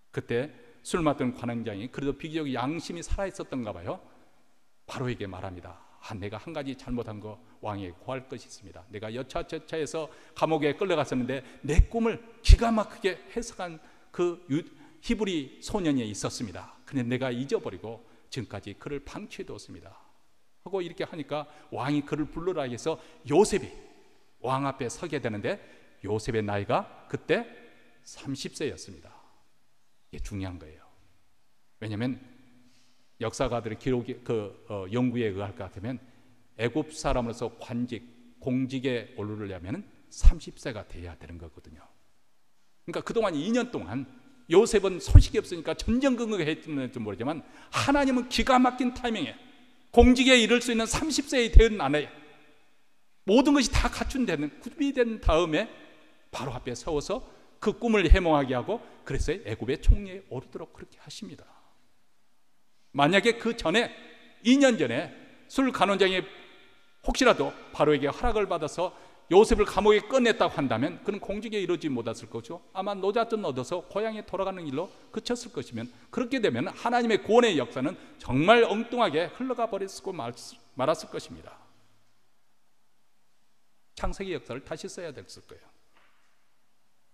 그때 술 맡은 관원장이 그래도 비교적 양심이 살아있었던가 봐요. 바로에게 말합니다. 내가 한 가지 잘못한 거 왕에게 고할 것이 있습니다. 내가 여차저차해서 감옥에 끌려갔었는데 내 꿈을 기가 막히게 해석한 그 히브리 소년이 있었습니다. 근데 내가 잊어버리고 지금까지 그를 방치해 두었습니다 하고 이렇게 하니까 왕이 그를 불러라 해서 요셉이 왕 앞에 서게 되는데 요셉의 나이가 그때 30세였습니다. 이게 중요한 거예요. 왜냐하면 역사가들의 기록이 연구에 의할 것 같으면 애굽 사람으로서 공직에 오르려면 30세가 돼야 되는 거거든요. 그러니까 그동안 2년 동안 요셉은 소식이 없으니까 전전긍긍했는지 모르지만 하나님은 기가 막힌 타이밍에 공직에 이를 수 있는 30세에 된 아내, 모든 것이 다 갖춘 되는 구비된 다음에 바로 앞에 세워서 그 꿈을 해몽하게 하고, 그래서 애굽의 총리에 오르도록 그렇게 하십니다. 만약에 그 전에 2년 전에 술 간원장이 혹시라도 바로에게 허락을 받아서 요셉을 감옥에 꺼냈다고 한다면 그는 공직에 이르지 못했을 거죠. 아마 노잣돈 얻어서 고향에 돌아가는 일로 그쳤을 것이면, 그렇게 되면 하나님의 구원의 역사는 정말 엉뚱하게 흘러가 버렸고 말았을 것입니다. 창세기 역사를 다시 써야 됐을 거예요.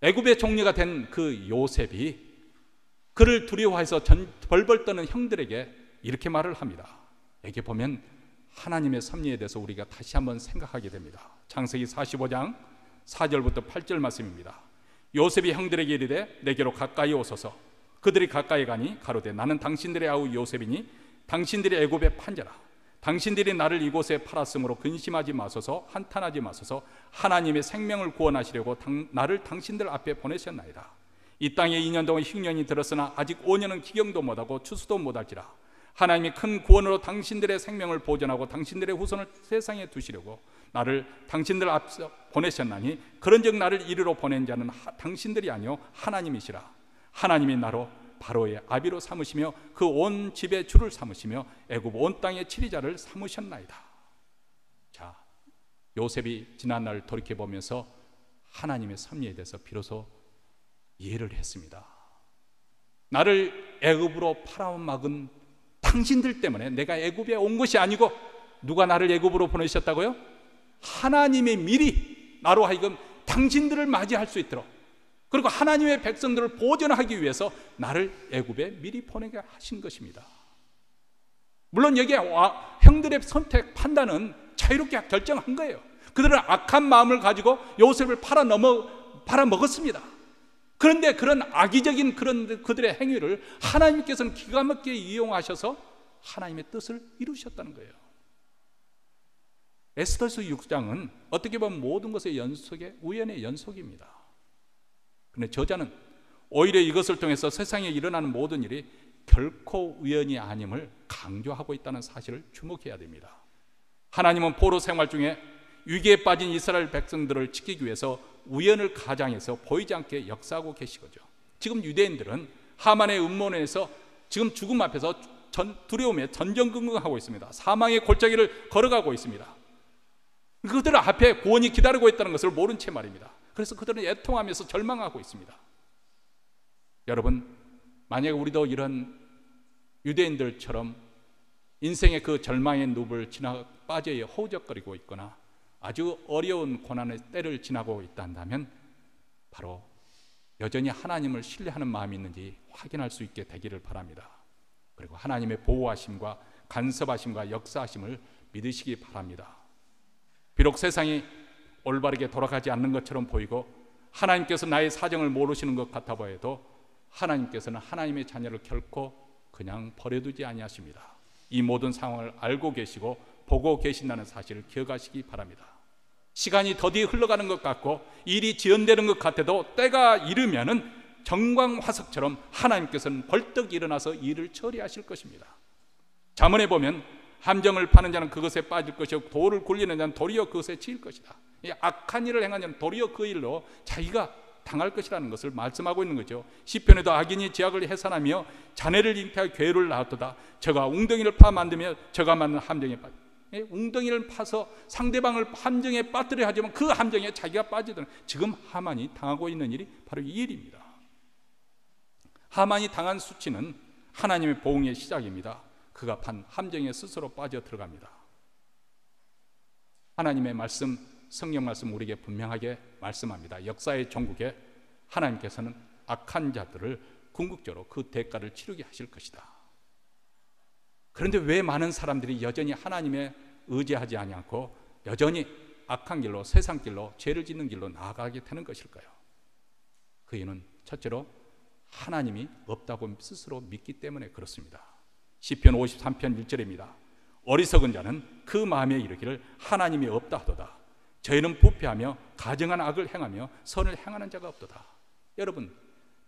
애굽의 총리가 된 그 요셉이 그를 두려워해서 벌벌 떠는 형들에게 이렇게 말을 합니다. 여기 보면 하나님의 섭리에 대해서 우리가 다시 한번 생각하게 됩니다. 창세기 45장 4절부터 8절 말씀입니다. 요셉이 형들에게 이르되 내게로 가까이 오소서. 그들이 가까이 가니 가로되 나는 당신들의 아우 요셉이니 당신들이 애굽의 판자라. 당신들이 나를 이곳에 팔았으므로 근심하지 마소서, 한탄하지 마소서. 하나님의 생명을 구원하시려고 나를 당신들 앞에 보내셨나이다. 이 땅에 2년 동안 흉년이 들었으나 아직 5년은 기경도 못하고 추수도 못할지라. 하나님이 큰 구원으로 당신들의 생명을 보존하고 당신들의 후손을 세상에 두시려고 나를 당신들 앞서 보내셨나니, 그런즉 나를 이리로 보낸 자는 당신들이 아니요 하나님이시라. 하나님이 나로 바로의 아비로 삼으시며 그 온 집의 주를 삼으시며 애굽 온 땅의 치리자를 삼으셨나이다. 자, 요셉이 지난날 돌이켜보면서 하나님의 섭리에 대해서 비로소 이해를 했습니다. 나를 애굽으로 팔아먹은 당신들 때문에 내가 애굽에 온 것이 아니고, 누가 나를 애굽으로 보내셨다고요? 하나님이 미리 나로 하여금 당신들을 맞이할 수 있도록, 그리고 하나님의 백성들을 보존하기 위해서 나를 애굽에 미리 보내게 하신 것입니다. 물론 여기에 형들의 선택, 판단은 자유롭게 결정한 거예요. 그들은 악한 마음을 가지고 요셉을 팔아먹었습니다. 그런데 그런 악의적인 그런 그들의 행위를 하나님께서는 기가 막히게 이용하셔서 하나님의 뜻을 이루셨다는 거예요. 에스더서 6장은 어떻게 보면 모든 것의 연속의 우연의 연속입니다. 그런데 저자는 오히려 이것을 통해서 세상에 일어나는 모든 일이 결코 우연이 아님을 강조하고 있다는 사실을 주목해야 됩니다. 하나님은 포로 생활 중에 위기에 빠진 이스라엘 백성들을 지키기 위해서 우연을 가장해서 보이지 않게 역사하고 계시거죠. 지금 유대인들은 하만의 음모론에서 지금 죽음 앞에서 두려움에 전전긍긍하고 있습니다. 사망의 골짜기를 걸어가고 있습니다. 그들 앞에 구원이 기다리고 있다는 것을 모른 채 말입니다. 그래서 그들은 애통하면서 절망하고 있습니다. 여러분, 만약에 우리도 이런 유대인들처럼 인생의 그 절망의 늪을 빠져 허우적거리고 있거나 아주 어려운 고난의 때를 지나고 있다면 바로 여전히 하나님을 신뢰하는 마음이 있는지 확인할 수 있게 되기를 바랍니다. 그리고 하나님의 보호하심과 간섭하심과 역사하심을 믿으시기 바랍니다. 비록 세상이 올바르게 돌아가지 않는 것처럼 보이고 하나님께서 나의 사정을 모르시는 것 같아 보여도 하나님께서는 하나님의 자녀를 결코 그냥 버려두지 아니하십니다. 이 모든 상황을 알고 계시고 보고 계신다는 사실을 기억하시기 바랍니다. 시간이 더디 흘러가는 것 같고 일이 지연되는 것 같아도 때가 이르면은 정광화석처럼 하나님께서는 벌떡 일어나서 일을 처리하실 것입니다. 잠언에 보면 함정을 파는 자는 그것에 빠질 것이고 돌을 굴리는 자는 도리어 그것에 치일 것이다. 이 악한 일을 행한 자는 도리어 그 일로 자기가 당할 것이라는 것을 말씀하고 있는 거죠. 시편에도 악인이 지악을 해산하며 자네를 잉태하여 괴를 낳았도다. 저가 웅덩이를 파 만들며 저가 만든 함정에 빠져. 웅덩이를 파서 상대방을 함정에 빠뜨려 하지만 그 함정에 자기가 빠지던, 지금 하만이 당하고 있는 일이 바로 이 일입니다. 하만이 당한 수치는 하나님의 보응의 시작입니다. 그가 판 함정에 스스로 빠져 들어갑니다. 하나님의 말씀, 성경 말씀 우리에게 분명하게 말씀합니다. 역사의 종국에 하나님께서는 악한 자들을 궁극적으로 그 대가를 치르게 하실 것이다. 그런데 왜 많은 사람들이 여전히 하나님에 의지하지 않고 여전히 악한 길로, 세상 길로, 죄를 짓는 길로 나아가게 되는 것일까요? 그 이유는 첫째로 하나님이 없다고 스스로 믿기 때문에 그렇습니다. 시편 53편 1절입니다. 어리석은 자는 그 마음에 이르기를 하나님이 없다 하도다. 저희는 부패하며 가증한 악을 행하며 선을 행하는 자가 없도다. 여러분,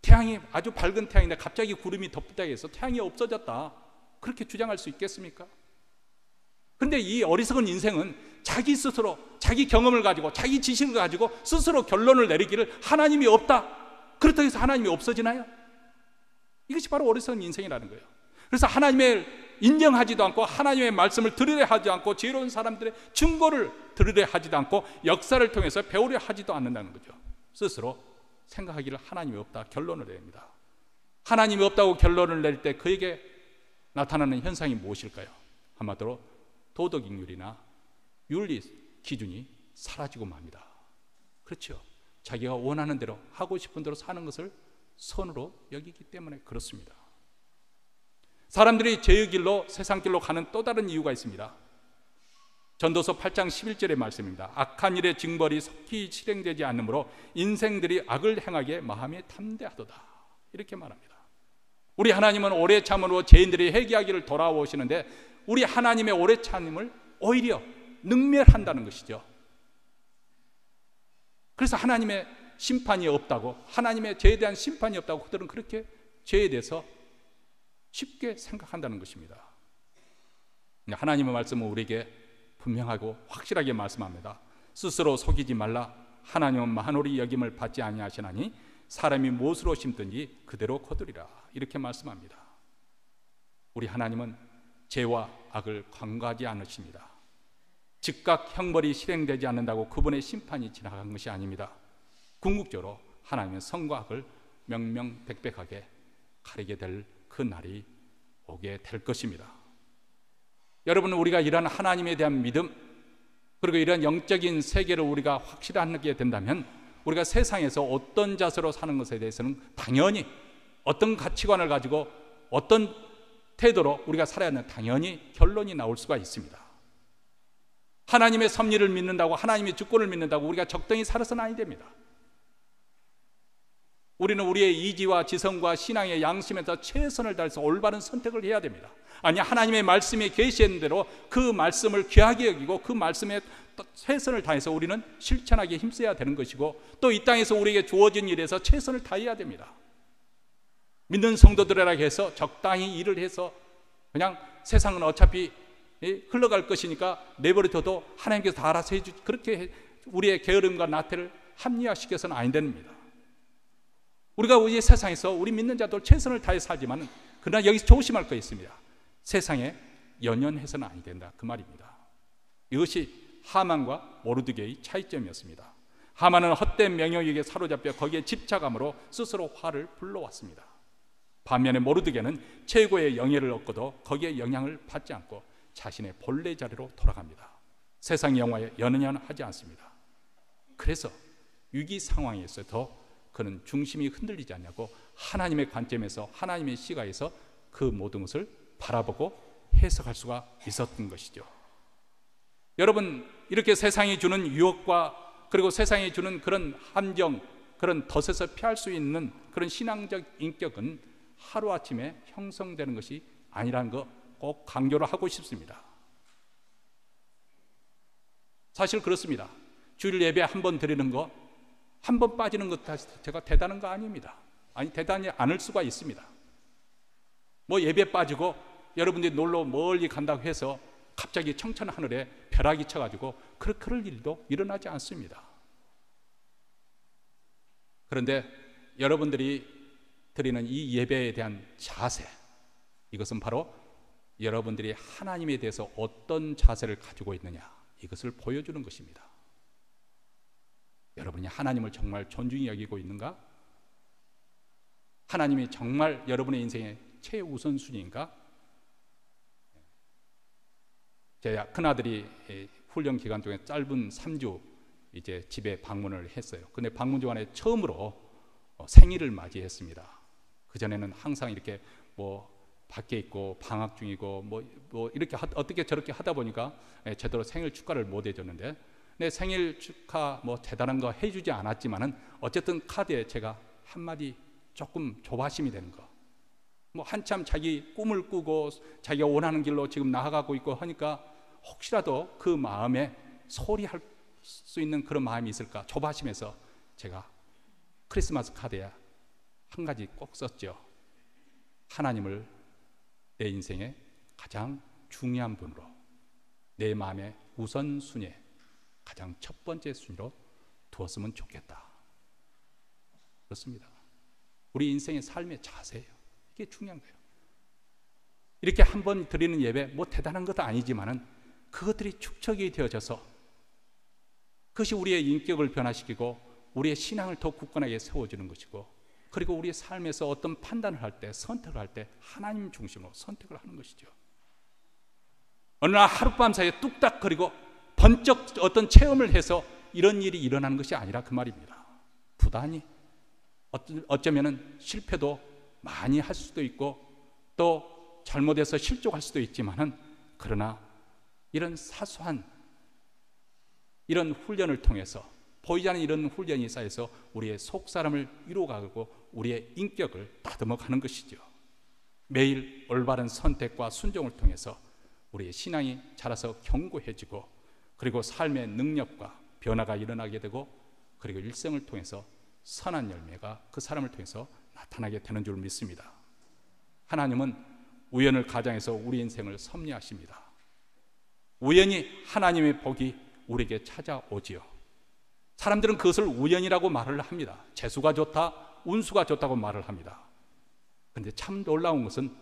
태양이 아주 밝은 태양인데 갑자기 구름이 덮다 해서 태양이 없어졌다, 그렇게 주장할 수 있겠습니까? 그런데 이 어리석은 인생은 자기 스스로 자기 경험을 가지고 자기 지식을 가지고 스스로 결론을 내리기를 하나님이 없다, 그렇다고 해서 하나님이 없어지나요? 이것이 바로 어리석은 인생이라는 거예요. 그래서 하나님을 인정하지도 않고 하나님의 말씀을 들으려 하지 않고 지혜로운 사람들의 증거를 들으려 하지도 않고 역사를 통해서 배우려 하지도 않는다는 거죠. 스스로 생각하기를 하나님이 없다 결론을 내립니다. 하나님이 없다고 결론을 낼 때 그에게 나타나는 현상이 무엇일까요? 한마디로 도덕인율이나 윤리 기준이 사라지고 맙니다. 그렇죠. 자기가 원하는 대로 하고 싶은 대로 사는 것을 선으로 여기기 때문에 그렇습니다. 사람들이 죄의 길로 세상 길로 가는 또 다른 이유가 있습니다. 전도서 8장 11절의 말씀입니다. 악한 일의 징벌이 속히 실행되지 않으므로 인생들이 악을 행하기에 마음이 탐대하도다, 이렇게 말합니다. 우리 하나님은 오래 참으로 죄인들이 회개하기를 돌아오시는데 우리 하나님의 오래 참음을 오히려 능멸한다는 것이죠. 그래서 하나님의 심판이 없다고, 하나님의 죄에 대한 심판이 없다고 그들은 그렇게 죄에 대해서 쉽게 생각한다는 것입니다. 하나님의 말씀은 우리에게 분명하고 확실하게 말씀합니다. 스스로 속이지 말라. 하나님은 만홀히 여김을 받지 아니하시나니 사람이 무엇으로 심든지 그대로 거두리라, 이렇게 말씀합니다. 우리 하나님은 죄와 악을 간과하지 않으십니다. 즉각 형벌이 실행되지 않는다고 그분의 심판이 지나간 것이 아닙니다. 궁극적으로 하나님은 선과 악을 명명백백하게 가리게 될 그 날이 오게 될 것입니다. 여러분, 우리가 이런 하나님에 대한 믿음, 그리고 이런 영적인 세계를 우리가 확실하게 된다면 우리가 세상에서 어떤 자세로 사는 것에 대해서는 당연히 어떤 가치관을 가지고 어떤 태도로 우리가 살아야 하는 당연히 결론이 나올 수가 있습니다. 하나님의 섭리를 믿는다고, 하나님의 주권을 믿는다고 우리가 적당히 살아서는 아니 됩니다. 우리는 우리의 이지와 지성과 신앙의 양심에서 최선을 다해서 올바른 선택을 해야 됩니다. 아니, 하나님의 말씀에 계시한 대로 그 말씀을 귀하게 여기고 그 말씀에 최선을 다해서 우리는 실천하기에 힘써야 되는 것이고, 또 이 땅에서 우리에게 주어진 일에서 최선을 다해야 됩니다. 믿는 성도들이라 해서 적당히 일을 해서 그냥 세상은 어차피 흘러갈 것이니까 내버려둬도 하나님께서 다 알아서 해주지, 그렇게 우리의 게으름과 나태를 합리화시켜서는 안 됩니다. 우리가 우리 세상에서 우리 믿는 자들 최선을 다해 살지만, 그러나 여기서 조심할 거 있습니다. 세상에 연연해서는 아니 된다, 그 말입니다. 이것이 하만과 모르드게의 차이점이었습니다. 하만은 헛된 명령에게 사로잡혀 거기에 집착함으로 스스로 화를 불러왔습니다. 반면에 모르드게는 최고의 영예를 얻고도 거기에 영향을 받지 않고 자신의 본래 자리로 돌아갑니다. 세상 영화에 연연하지 않습니다. 그래서 위기 상황에서도 그는 중심이 흔들리지 않냐고 하나님의 관점에서, 하나님의 시각에서 그 모든 것을 바라보고 해석할 수가 있었던 것이죠. 여러분, 이렇게 세상이 주는 유혹과 그리고 세상이 주는 그런 함정, 그런 덫에서 피할 수 있는 그런 신앙적 인격은 하루아침에 형성되는 것이 아니라는 거 꼭 강조를 하고 싶습니다. 사실 그렇습니다. 주일 예배 한 번 드리는 거, 한 번 빠지는 것 자체가 대단한 거 아닙니다. 아니, 대단히 않을 수가 있습니다. 뭐 예배 빠지고 여러분들이 놀러 멀리 간다고 해서 갑자기 청천 하늘에 벼락이 쳐가지고 그럴 일도 일어나지 않습니다. 그런데 여러분들이 드리는 이 예배에 대한 자세, 이것은 바로 여러분들이 하나님에 대해서 어떤 자세를 가지고 있느냐, 이것을 보여주는 것입니다. 여러분이 하나님을 정말 존중히 여기고 있는가? 하나님이 정말 여러분의 인생의 최우선순위인가? 제 큰아들이 훈련 기간 중에 짧은 3주 이제 집에 방문을 했어요. 근데 방문 중간에 처음으로 생일을 맞이했습니다. 그전에는 항상 이렇게 뭐 밖에 있고 방학 중이고 뭐 이렇게 어떻게 저렇게 하다 보니까 제대로 생일 축하를 못 해줬는데, 내 생일 축하 뭐 대단한 거 해주지 않았지만은 어쨌든 카드에 제가 한마디 조금 조바심이 되는 거, 뭐 한참 자기 꿈을 꾸고 자기가 원하는 길로 지금 나아가고 있고 하니까 혹시라도 그 마음에 소홀히 할 수 있는 그런 마음이 있을까 조바심에서 제가 크리스마스 카드에 한 가지 꼭 썼죠. 하나님을 내 인생의 가장 중요한 분으로, 내 마음의 우선순위에 가장 첫 번째 순위로 두었으면 좋겠다. 그렇습니다. 우리 인생의 삶의 자세예요. 이게 중요한 거예요. 이렇게 한 번 드리는 예배, 뭐 대단한 것도 아니지만은 그것들이 축적이 되어져서 그것이 우리의 인격을 변화시키고 우리의 신앙을 더 굳건하게 세워주는 것이고, 그리고 우리의 삶에서 어떤 판단을 할 때, 선택을 할 때 하나님 중심으로 선택을 하는 것이죠. 어느 날 하룻밤 사이에 뚝딱거리고 번쩍 어떤 체험을 해서 이런 일이 일어나는 것이 아니라 그 말입니다. 부단히 어쩌면은 실패도 많이 할 수도 있고 또 잘못해서 실족할 수도 있지만은, 그러나 이런 사소한 이런 훈련을 통해서, 보이지 않는 이런 훈련이 쌓여서 우리의 속사람을 이루어가고 우리의 인격을 다듬어가는 것이죠. 매일 올바른 선택과 순종을 통해서 우리의 신앙이 자라서 견고해지고, 그리고 삶의 능력과 변화가 일어나게 되고, 그리고 일생을 통해서 선한 열매가 그 사람을 통해서 나타나게 되는 줄 믿습니다. 하나님은 우연을 가장해서 우리 인생을 섭리하십니다. 우연히 하나님의 복이 우리에게 찾아오지요. 사람들은 그것을 우연이라고 말을 합니다. 재수가 좋다, 운수가 좋다고 말을 합니다. 그런데 참 놀라운 것은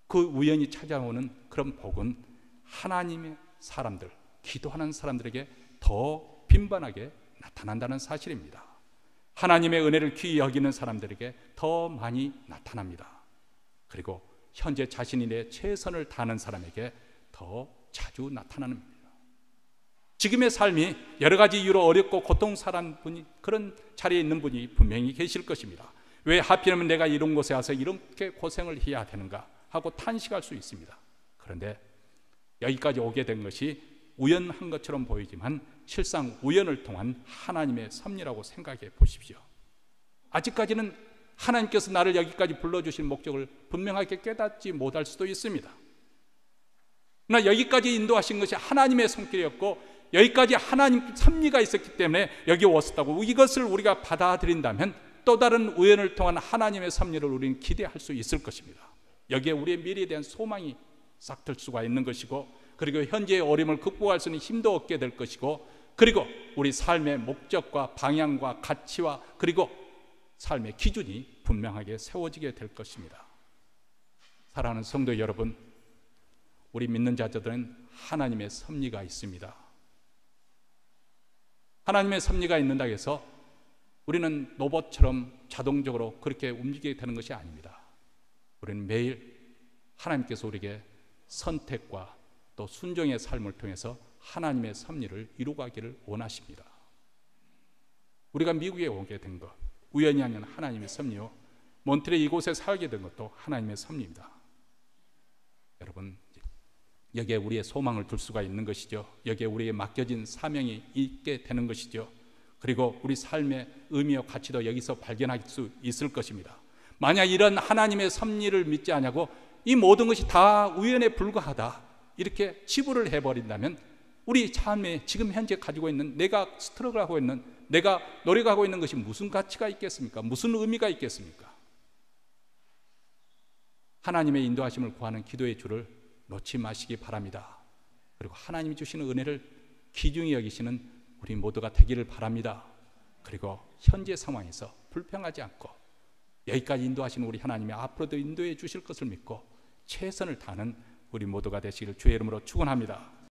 그 우연히 찾아오는 그런 복은 하나님의 사람들, 기도하는 사람들에게 더 빈번하게 나타난다는 사실입니다. 하나님의 은혜를 귀히 여기는 사람들에게 더 많이 나타납니다. 그리고 현재 자신이 내 최선을 다하는 사람에게 더 자주 나타나는 겁니다. 지금의 삶이 여러 가지 이유로 어렵고 고통스러운 분이, 그런 자리에 있는 분이 분명히 계실 것입니다. 왜 하필이면 내가 이런 곳에 와서 이렇게 고생을 해야 되는가 하고 탄식할 수 있습니다. 그런데 여기까지 오게 된 것이 우연한 것처럼 보이지만 실상 우연을 통한 하나님의 섭리라고 생각해 보십시오. 아직까지는 하나님께서 나를 여기까지 불러주신 목적을 분명하게 깨닫지 못할 수도 있습니다. 그러나 여기까지 인도하신 것이 하나님의 손길이었고, 여기까지 하나님 섭리가 있었기 때문에 여기 왔었다고, 이것을 우리가 받아들인다면 또 다른 우연을 통한 하나님의 섭리를 우리는 기대할 수 있을 것입니다. 여기에 우리의 미래에 대한 소망이 싹틀 수가 있는 것이고, 그리고 현재의 어려움을 극복할 수 있는 힘도 얻게 될 것이고, 그리고 우리 삶의 목적과 방향과 가치와 그리고 삶의 기준이 분명하게 세워지게 될 것입니다. 사랑하는 성도 여러분, 우리 믿는 자들은 하나님의 섭리가 있습니다. 하나님의 섭리가 있는다고 해서 우리는 로봇처럼 자동적으로 그렇게 움직이게 되는 것이 아닙니다. 우리는 매일 하나님께서 우리에게 선택과 또 순종의 삶을 통해서 하나님의 섭리를 이루가기를 원하십니다. 우리가 미국에 오게 된 것, 우연이 아닌 하나님의 섭리요, 몬트레 이곳에 살게 된 것도 하나님의 섭리입니다. 여러분, 여기에 우리의 소망을 둘 수가 있는 것이죠. 여기에 우리에게 맡겨진 사명이 있게 되는 것이죠. 그리고 우리 삶의 의미와 가치도 여기서 발견할 수 있을 것입니다. 만약 이런 하나님의 섭리를 믿지 않냐고 이 모든 것이 다 우연에 불과하다 이렇게 치부를 해버린다면 우리 삶에 지금 현재 가지고 있는, 내가 스트러글하고 있는, 내가 노력하고 있는 것이 무슨 가치가 있겠습니까? 무슨 의미가 있겠습니까? 하나님의 인도하심을 구하는 기도의 줄을 놓지 마시기 바랍니다. 그리고 하나님이 주시는 은혜를 귀중히 여기시는 우리 모두가 되기를 바랍니다. 그리고 현재 상황에서 불평하지 않고 여기까지 인도하시는 우리 하나님이 앞으로도 인도해 주실 것을 믿고 최선을 다하는 우리 모두가 되시기를 주의 이름으로 축원합니다.